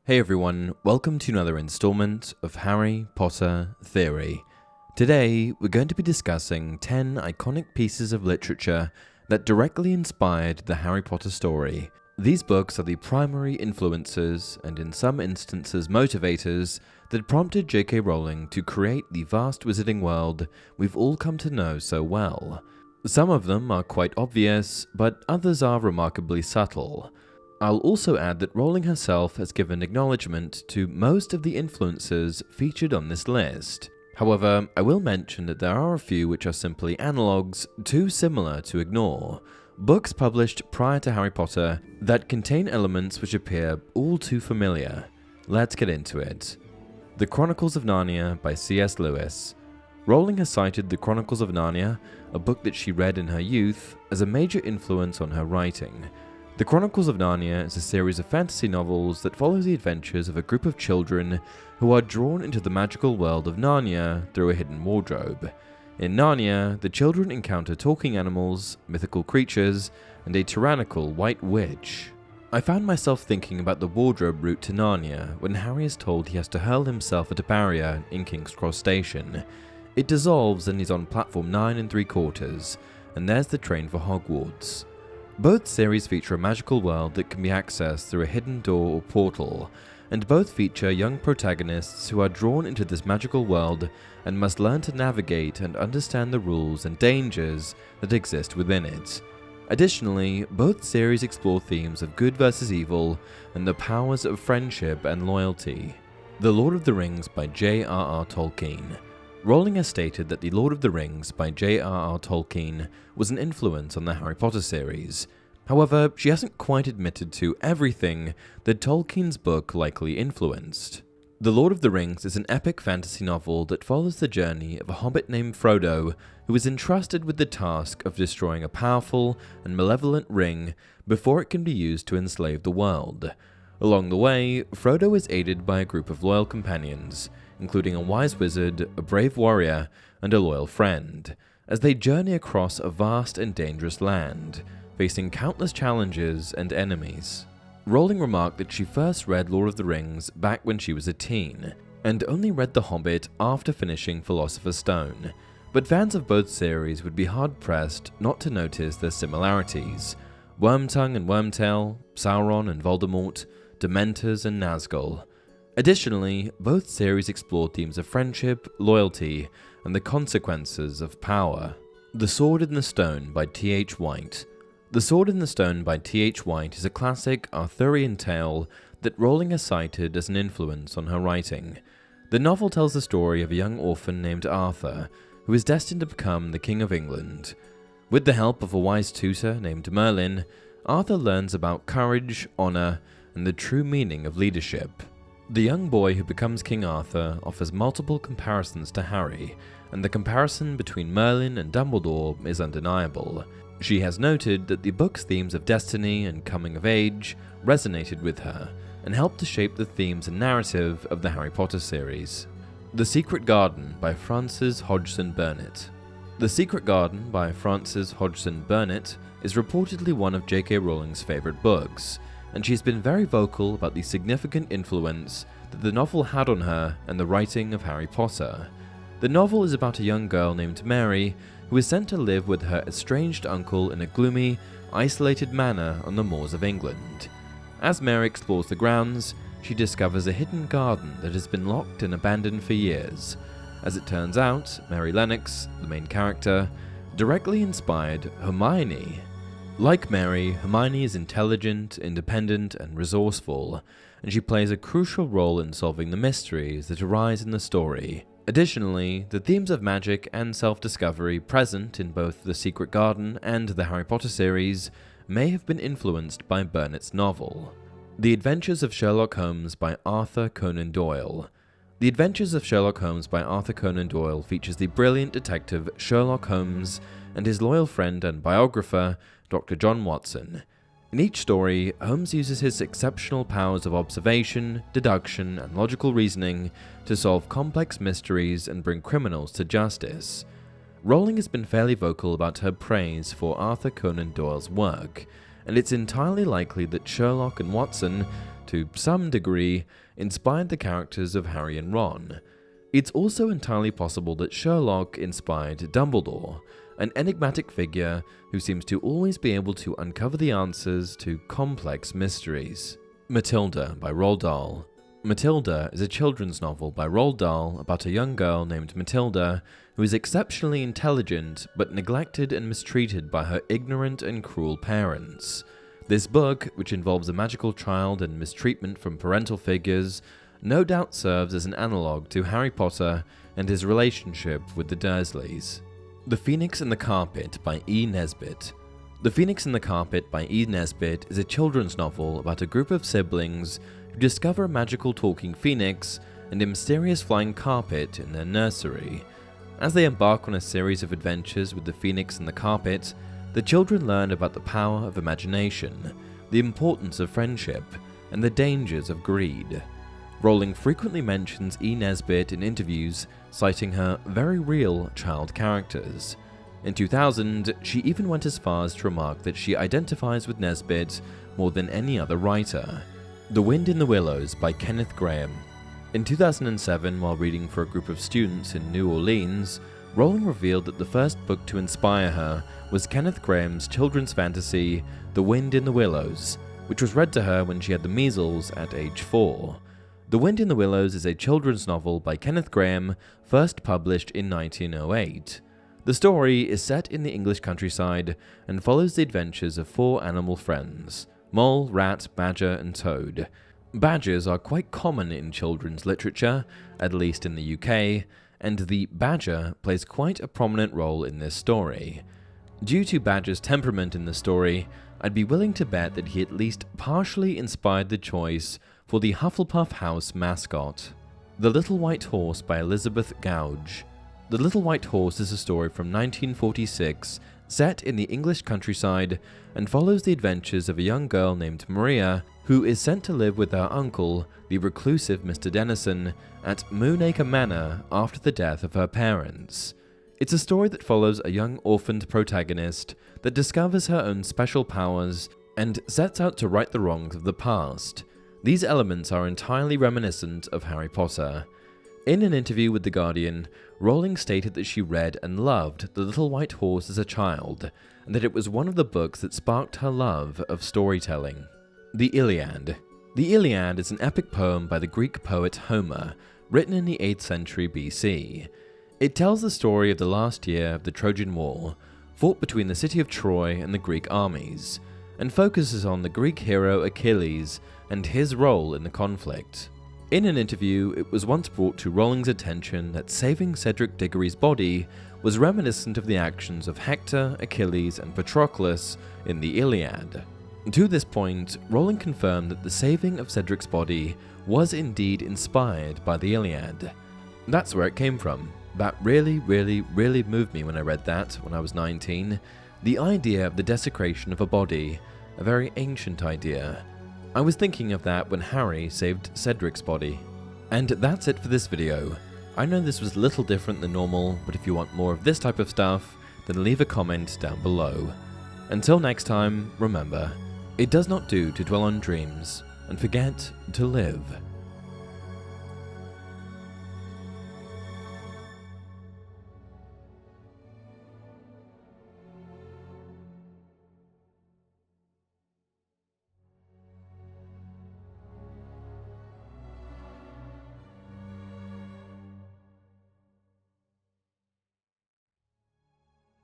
Hey everyone, welcome to another installment of Harry Potter Theory. Today, we're going to be discussing 10 iconic pieces of literature that directly inspired the Harry Potter story. These books are the primary influences, and in some instances motivators, that prompted JK Rowling to create the vast wizarding world we've all come to know so well. Some of them are quite obvious, but others are remarkably subtle. I'll also add that Rowling herself has given acknowledgement to most of the influences featured on this list. However, I will mention that there are a few which are simply analogues, too similar to ignore. Books published prior to Harry Potter that contain elements which appear all too familiar. Let's get into it. The Chronicles of Narnia by C.S. Lewis. Rowling has cited The Chronicles of Narnia, a book that she read in her youth, as a major influence on her writing. The Chronicles of Narnia is a series of fantasy novels that follows the adventures of a group of children who are drawn into the magical world of Narnia through a hidden wardrobe. In Narnia, the children encounter talking animals, mythical creatures, and a tyrannical white witch. I found myself thinking about the wardrobe route to Narnia when Harry is told he has to hurl himself at a barrier in King's Cross Station. It dissolves and he's on platform 9 3/4, and there's the train for Hogwarts. Both series feature a magical world that can be accessed through a hidden door or portal, and both feature young protagonists who are drawn into this magical world and must learn to navigate and understand the rules and dangers that exist within it. Additionally, both series explore themes of good versus evil and the powers of friendship and loyalty. The Lord of the Rings by J.R.R. Tolkien. Rowling has stated that The Lord of the Rings by J.R.R. Tolkien was an influence on the Harry Potter series. However, she hasn't quite admitted to everything that Tolkien's book likely influenced. The Lord of the Rings is an epic fantasy novel that follows the journey of a hobbit named Frodo, who is entrusted with the task of destroying a powerful and malevolent ring before it can be used to enslave the world. Along the way, Frodo is aided by a group of loyal companions, including a wise wizard, a brave warrior, and a loyal friend, as they journey across a vast and dangerous land, facing countless challenges and enemies. Rowling remarked that she first read Lord of the Rings back when she was a teen, and only read The Hobbit after finishing Philosopher's Stone, but fans of both series would be hard-pressed not to notice their similarities. Wormtongue and Wormtail, Sauron and Voldemort, Dementors and Nazgul. Additionally, both series explore themes of friendship, loyalty, and the consequences of power. The Sword in the Stone by T.H. White. The Sword in the Stone by T.H. White is a classic Arthurian tale that Rowling has cited as an influence on her writing. The novel tells the story of a young orphan named Arthur, who is destined to become the King of England. With the help of a wise tutor named Merlin, Arthur learns about courage, honor, and the true meaning of leadership. The young boy who becomes King Arthur offers multiple comparisons to Harry, and the comparison between Merlin and Dumbledore is undeniable. She has noted that the book's themes of destiny and coming of age resonated with her, and helped to shape the themes and narrative of the Harry Potter series. The Secret Garden by Frances Hodgson Burnett. The Secret Garden by Frances Hodgson Burnett is reportedly one of JK Rowling's favorite books, and she's been very vocal about the significant influence that the novel had on her and the writing of Harry Potter. The novel is about a young girl named Mary who is sent to live with her estranged uncle in a gloomy, isolated manor on the moors of England. As Mary explores the grounds, she discovers a hidden garden that has been locked and abandoned for years. As it turns out, Mary Lennox, the main character, directly inspired Hermione. Like Mary, Hermione is intelligent, independent, and resourceful, and she plays a crucial role in solving the mysteries that arise in the story. Additionally, the themes of magic and self-discovery present in both The Secret Garden and the Harry Potter series may have been influenced by Burnett's novel. The Adventures of Sherlock Holmes by Arthur Conan Doyle. The Adventures of Sherlock Holmes by Arthur Conan Doyle features the brilliant detective Sherlock Holmes and his loyal friend and biographer, Dr. John Watson. In each story, Holmes uses his exceptional powers of observation, deduction, and logical reasoning to solve complex mysteries and bring criminals to justice. Rowling has been fairly vocal about her praise for Arthur Conan Doyle's work, and it's entirely likely that Sherlock and Watson, to some degree, inspired the characters of Harry and Ron. It's also entirely possible that Sherlock inspired Dumbledore, an enigmatic figure who seems to always be able to uncover the answers to complex mysteries. Matilda by Roald Dahl. Matilda is a children's novel by Roald Dahl about a young girl named Matilda who is exceptionally intelligent but neglected and mistreated by her ignorant and cruel parents. This book, which involves a magical child and mistreatment from parental figures, no doubt serves as an analogue to Harry Potter and his relationship with the Dursleys. The Phoenix and the Carpet by E. Nesbit. The Phoenix and the Carpet by E. Nesbit is a children's novel about a group of siblings who discover a magical talking phoenix and a mysterious flying carpet in their nursery. As they embark on a series of adventures with the Phoenix and the Carpet, the children learn about the power of imagination, the importance of friendship, and the dangers of greed. Rowling frequently mentions E. Nesbit in interviews, citing her very real child characters. In 2000, she even went as far as to remark that she identifies with Nesbit more than any other writer. The Wind in the Willows by Kenneth Grahame. In 2007, while reading for a group of students in New Orleans, Rowling revealed that the first book to inspire her was Kenneth Grahame's children's fantasy, The Wind in the Willows, which was read to her when she had the measles at age 4. The Wind in the Willows is a children's novel by Kenneth Grahame, first published in 1908. The story is set in the English countryside and follows the adventures of 4 animal friends: mole, rat, badger, and toad. Badgers are quite common in children's literature, at least in the UK, and the badger plays quite a prominent role in this story. Due to Badger's temperament in the story, I'd be willing to bet that he at least partially inspired the choice for the Hufflepuff House mascot. The Little White Horse by Elizabeth Goudge. The Little White Horse is a story from 1946, set in the English countryside, and follows the adventures of a young girl named Maria, who is sent to live with her uncle, the reclusive Mr. Dennison, at Moonacre Manor after the death of her parents. It's a story that follows a young orphaned protagonist that discovers her own special powers and sets out to right the wrongs of the past. These elements are entirely reminiscent of Harry Potter. In an interview with The Guardian, Rowling stated that she read and loved The Little White Horse as a child, and that it was one of the books that sparked her love of storytelling. The Iliad. The Iliad is an epic poem by the Greek poet Homer, written in the 8th century BC. It tells the story of the last year of the Trojan War, fought between the city of Troy and the Greek armies, and focuses on the Greek hero Achilles and his role in the conflict. In an interview, it was once brought to Rowling's attention that saving Cedric Diggory's body was reminiscent of the actions of Hector, Achilles, and Patroclus in the Iliad. To this point, Rowling confirmed that the saving of Cedric's body was indeed inspired by the Iliad. That's where it came from. That really moved me when I read that when I was 19. The idea of the desecration of a body, a very ancient idea. I was thinking of that when Harry saved Cedric's body. And that's it for this video. I know this was a little different than normal, but if you want more of this type of stuff, then leave a comment down below. Until next time, remember, it does not do to dwell on dreams and forget to live.